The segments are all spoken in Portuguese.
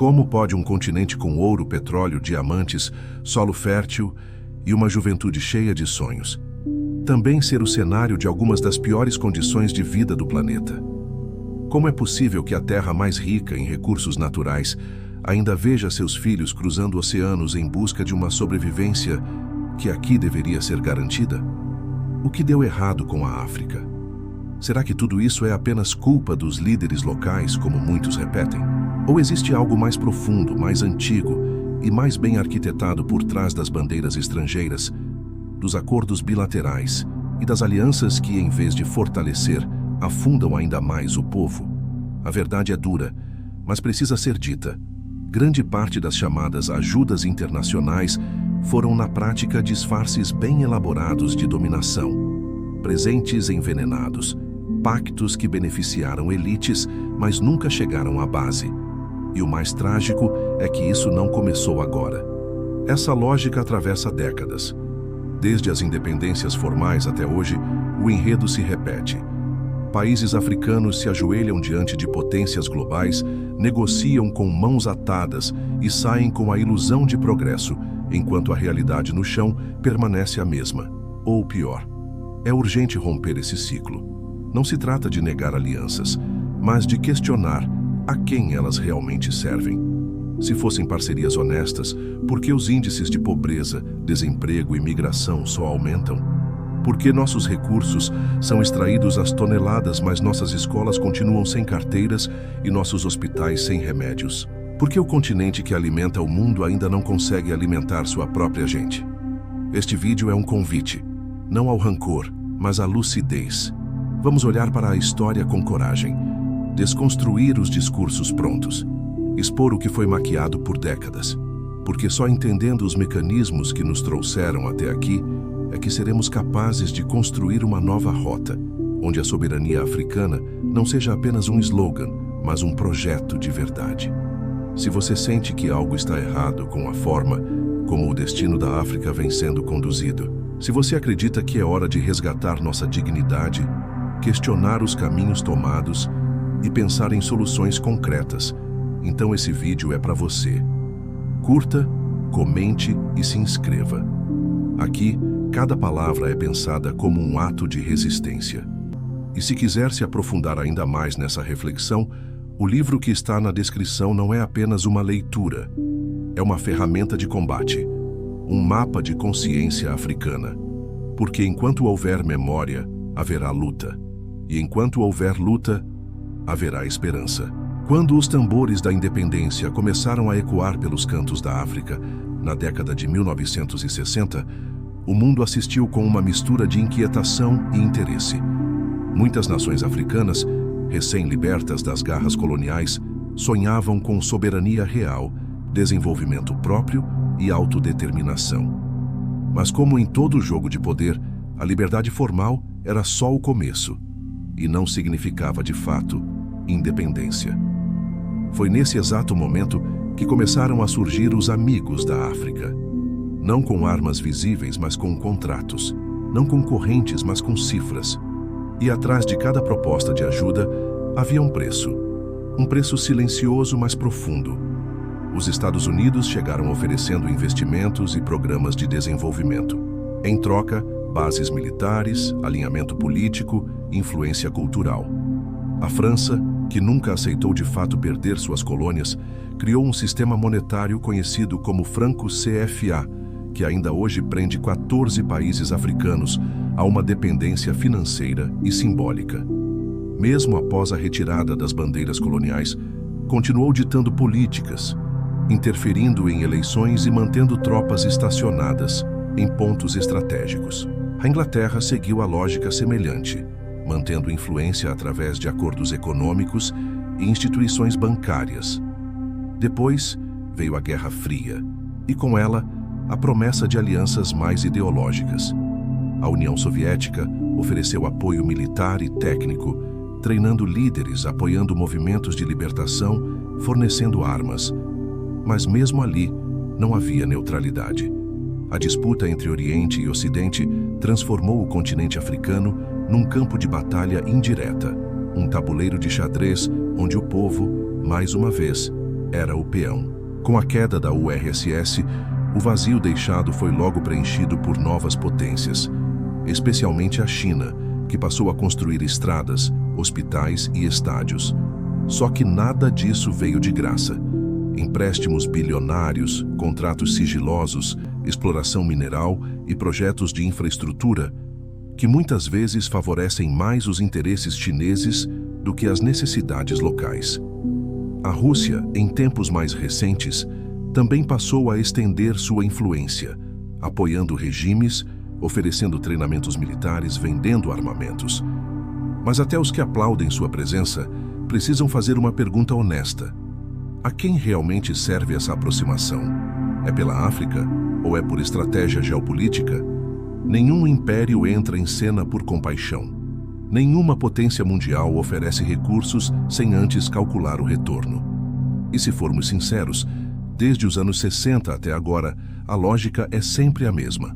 como pode um continente com ouro, petróleo, diamantes, solo fértil e uma juventude cheia de sonhos também ser o cenário de algumas das piores condições de vida do planeta? Como é possível que a Terra mais rica em recursos naturais ainda veja seus filhos cruzando oceanos em busca de uma sobrevivência que aqui deveria ser garantida? O que deu errado com a África? Será que tudo isso é apenas culpa dos líderes locais, como muitos repetem? Ou existe algo mais profundo, mais antigo e mais bem arquitetado por trás das bandeiras estrangeiras, dos acordos bilaterais e das alianças que, em vez de fortalecer, afundam ainda mais o povo? A verdade é dura, mas precisa ser dita. Grande parte das chamadas ajudas internacionais foram, na prática, disfarces bem elaborados de dominação, presentes envenenados, pactos que beneficiaram elites, mas nunca chegaram à base. E o mais trágico é que isso não começou agora. Essa lógica atravessa décadas. Desde as independências formais até hoje, o enredo se repete. Países africanos se ajoelham diante de potências globais, negociam com mãos atadas e saem com a ilusão de progresso, enquanto a realidade no chão permanece a mesma, ou pior. É urgente romper esse ciclo. Não se trata de negar alianças, mas de questionar a quem elas realmente servem. Se fossem parcerias honestas, por que os índices de pobreza, desemprego e migração só aumentam? Por que nossos recursos são extraídos às toneladas, mas nossas escolas continuam sem carteiras e nossos hospitais sem remédios? Por que o continente que alimenta o mundo ainda não consegue alimentar sua própria gente? Este vídeo é um convite, não ao rancor, mas à lucidez. Vamos olhar para a história com coragem, desconstruir os discursos prontos, expor o que foi maquiado por décadas, porque só entendendo os mecanismos que nos trouxeram até aqui é que seremos capazes de construir uma nova rota, onde a soberania africana não seja apenas um slogan, mas um projeto de verdade. Se você sente que algo está errado com a forma como o destino da África vem sendo conduzido, se você acredita que é hora de resgatar nossa dignidade, questionar os caminhos tomados e pensar em soluções concretas, então esse vídeo é para você. Curta, comente e se inscreva. Aqui, cada palavra é pensada como um ato de resistência. E se quiser se aprofundar ainda mais nessa reflexão, o livro que está na descrição não é apenas uma leitura, é uma ferramenta de combate, um mapa de consciência africana. Porque enquanto houver memória, haverá luta. E enquanto houver luta, haverá esperança. Quando os tambores da independência começaram a ecoar pelos cantos da África, na década de 1960, o mundo assistiu com uma mistura de inquietação e interesse. Muitas nações africanas, recém-libertas das garras coloniais, sonhavam com soberania real, desenvolvimento próprio e autodeterminação. Mas como em todo jogo de poder, a liberdade formal era só o começo e não significava, de fato, independência. Foi nesse exato momento que começaram a surgir os amigos da África. Não com armas visíveis, mas com contratos. Não com correntes, mas com cifras. E atrás de cada proposta de ajuda havia um preço. Um preço silencioso, mas profundo. Os Estados Unidos chegaram oferecendo investimentos e programas de desenvolvimento. Em troca, bases militares, alinhamento político, influência cultural. A França, que nunca aceitou de fato perder suas colônias, criou um sistema monetário conhecido como franco CFA, que ainda hoje prende 14 países africanos a uma dependência financeira e simbólica. Mesmo após a retirada das bandeiras coloniais, continuou ditando políticas, interferindo em eleições e mantendo tropas estacionadas em pontos estratégicos. A Inglaterra seguiu a lógica semelhante, mantendo influência através de acordos econômicos e instituições bancárias. Depois veio a Guerra Fria, e com ela, a promessa de alianças mais ideológicas. A União Soviética ofereceu apoio militar e técnico, treinando líderes, apoiando movimentos de libertação, fornecendo armas. Mas mesmo ali, não havia neutralidade. A disputa entre Oriente e Ocidente transformou o continente africano num campo de batalha indireta, um tabuleiro de xadrez onde o povo, mais uma vez, era o peão. Com a queda da URSS, o vazio deixado foi logo preenchido por novas potências, especialmente a China, que passou a construir estradas, hospitais e estádios. Só que nada disso veio de graça. Empréstimos bilionários, contratos sigilosos, exploração mineral e projetos de infraestrutura que muitas vezes favorecem mais os interesses chineses do que as necessidades locais. A Rússia, em tempos mais recentes, também passou a estender sua influência, apoiando regimes, oferecendo treinamentos militares, vendendo armamentos. Mas até os que aplaudem sua presença precisam fazer uma pergunta honesta. A quem realmente serve essa aproximação? É pela África ou é por estratégia geopolítica? Nenhum império entra em cena por compaixão. Nenhuma potência mundial oferece recursos sem antes calcular o retorno. E se formos sinceros, desde os anos 60 até agora, a lógica é sempre a mesma.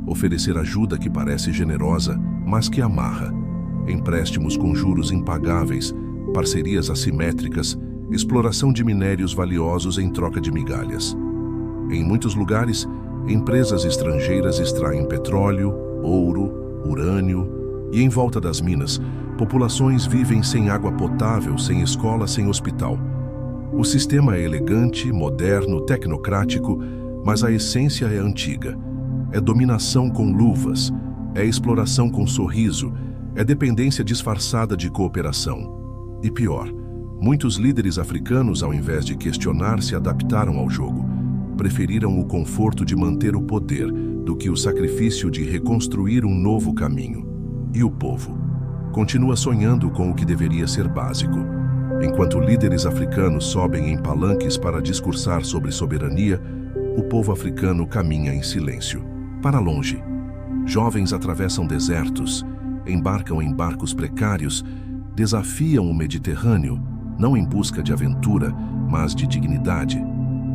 Oferecer ajuda que parece generosa, mas que amarra. Empréstimos com juros impagáveis, parcerias assimétricas, exploração de minérios valiosos em troca de migalhas. Em muitos lugares, empresas estrangeiras extraem petróleo, ouro, urânio, e em volta das minas, populações vivem sem água potável, sem escola, sem hospital. O sistema é elegante, moderno, tecnocrático, mas a essência é antiga. É dominação com luvas, é exploração com sorriso, é dependência disfarçada de cooperação. E pior, muitos líderes africanos, ao invés de questionar, se adaptaram ao jogo. Preferiram o conforto de manter o poder do que o sacrifício de reconstruir um novo caminho. E o povo continua sonhando com o que deveria ser básico. Enquanto líderes africanos sobem em palanques para discursar sobre soberania, o povo africano caminha em silêncio, para longe. Jovens atravessam desertos, embarcam em barcos precários, desafiam o Mediterrâneo, não em busca de aventura, mas de dignidade.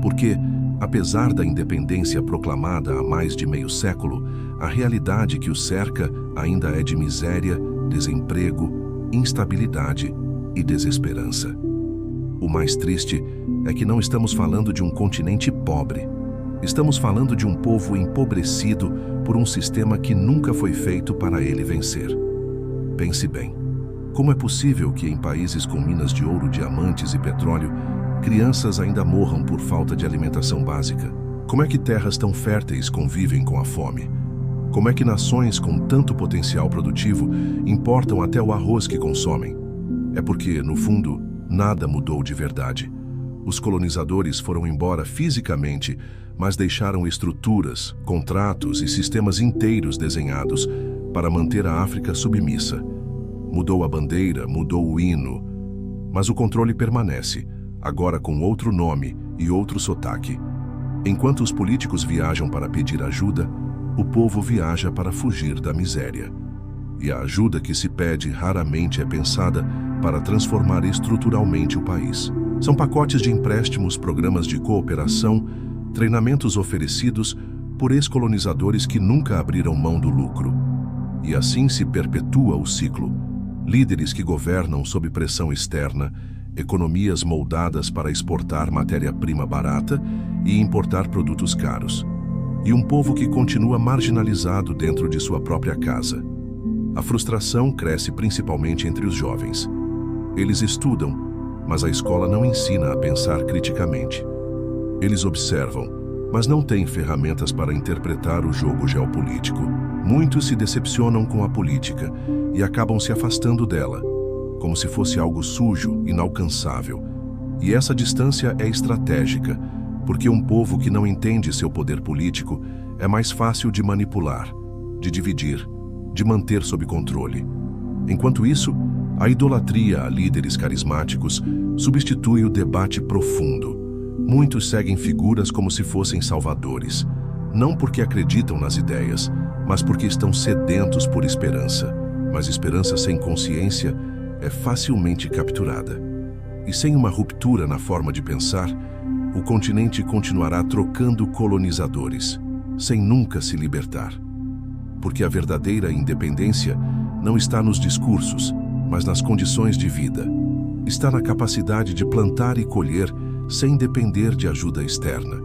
Porque, apesar da independência proclamada há mais de meio século, a realidade que os cerca ainda é de miséria, desemprego, instabilidade e desesperança. O mais triste é que não estamos falando de um continente pobre. Estamos falando de um povo empobrecido por um sistema que nunca foi feito para ele vencer. Pense bem, como é possível que em países com minas de ouro, diamantes e petróleo, crianças ainda morram por falta de alimentação básica? Como é que terras tão férteis convivem com a fome? Como é que nações com tanto potencial produtivo importam até o arroz que consomem? É porque, no fundo, nada mudou de verdade. Os colonizadores foram embora fisicamente, mas deixaram estruturas, contratos e sistemas inteiros desenhados para manter a África submissa. Mudou a bandeira, mudou o hino, mas o controle permanece, agora com outro nome e outro sotaque. Enquanto os políticos viajam para pedir ajuda, o povo viaja para fugir da miséria. E a ajuda que se pede raramente é pensada para transformar estruturalmente o país. São pacotes de empréstimos, programas de cooperação, treinamentos oferecidos por ex-colonizadores que nunca abriram mão do lucro. E assim se perpetua o ciclo. Líderes que governam sob pressão externa, economias moldadas para exportar matéria-prima barata e importar produtos caros. E um povo que continua marginalizado dentro de sua própria casa. A frustração cresce principalmente entre os jovens. Eles estudam, mas a escola não ensina a pensar criticamente. Eles observam, mas não têm ferramentas para interpretar o jogo geopolítico. Muitos se decepcionam com a política e acabam se afastando dela, como se fosse algo sujo, inalcançável. E essa distância é estratégica, porque um povo que não entende seu poder político é mais fácil de manipular, de dividir, de manter sob controle. Enquanto isso, a idolatria a líderes carismáticos substitui o debate profundo. Muitos seguem figuras como se fossem salvadores, não porque acreditam nas ideias, mas porque estão sedentos por esperança. Mas esperança sem consciência é facilmente capturada. E sem uma ruptura na forma de pensar, o continente continuará trocando colonizadores, sem nunca se libertar. Porque a verdadeira independência não está nos discursos, mas nas condições de vida. Está na capacidade de plantar e colher sem depender de ajuda externa.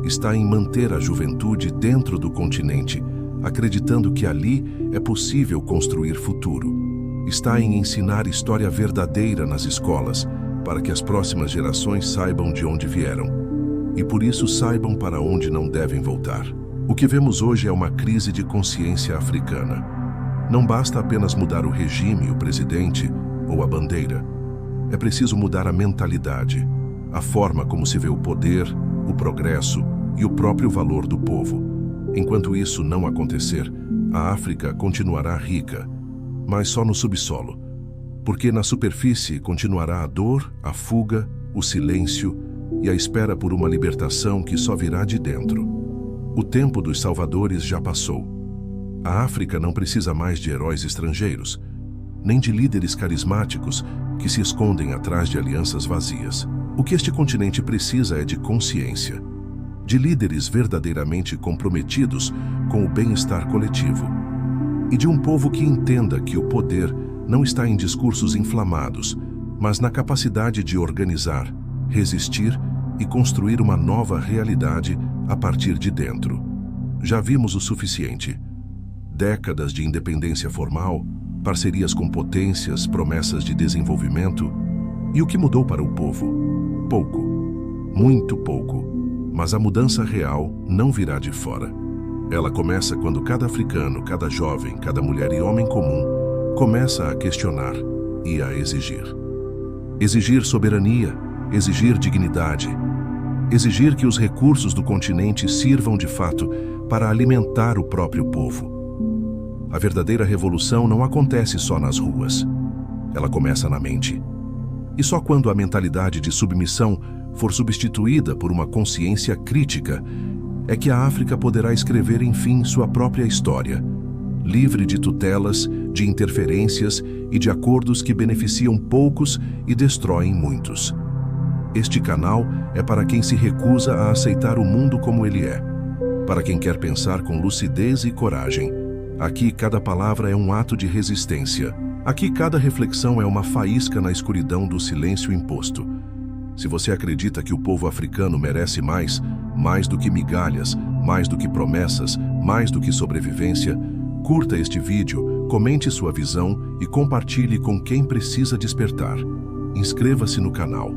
Está em manter a juventude dentro do continente, acreditando que ali é possível construir futuro. Está em ensinar história verdadeira nas escolas, para que as próximas gerações saibam de onde vieram, e por isso saibam para onde não devem voltar. O que vemos hoje é uma crise de consciência africana. Não basta apenas mudar o regime, o presidente ou a bandeira. É preciso mudar a mentalidade, a forma como se vê o poder, o progresso e o próprio valor do povo. Enquanto isso não acontecer, a África continuará rica, mas só no subsolo, porque na superfície continuará a dor, a fuga, o silêncio e a espera por uma libertação que só virá de dentro. O tempo dos salvadores já passou. A África não precisa mais de heróis estrangeiros, nem de líderes carismáticos que se escondem atrás de alianças vazias. O que este continente precisa é de consciência, de líderes verdadeiramente comprometidos com o bem-estar coletivo e de um povo que entenda que o poder não está em discursos inflamados, mas na capacidade de organizar, resistir e construir uma nova realidade a partir de dentro. Já vimos o suficiente. Décadas de independência formal, parcerias com potências, promessas de desenvolvimento. E o que mudou para o povo? Pouco. Muito pouco. Mas a mudança real não virá de fora. Ela começa quando cada africano, cada jovem, cada mulher e homem comum começa a questionar e a exigir. Exigir soberania, exigir dignidade, exigir que os recursos do continente sirvam de fato para alimentar o próprio povo. A verdadeira revolução não acontece só nas ruas. Ela começa na mente. E só quando a mentalidade de submissão for substituída por uma consciência crítica, é que a África poderá escrever, enfim, sua própria história, livre de tutelas, de interferências e de acordos que beneficiam poucos e destroem muitos. Este canal é para quem se recusa a aceitar o mundo como ele é, para quem quer pensar com lucidez e coragem. Aqui cada palavra é um ato de resistência. Aqui cada reflexão é uma faísca na escuridão do silêncio imposto. Se você acredita que o povo africano merece mais do que migalhas, mais do que promessas, mais do que sobrevivência, curta este vídeo, comente sua visão e compartilhe com quem precisa despertar. Inscreva-se no canal,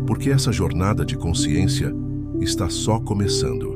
porque essa jornada de consciência está só começando.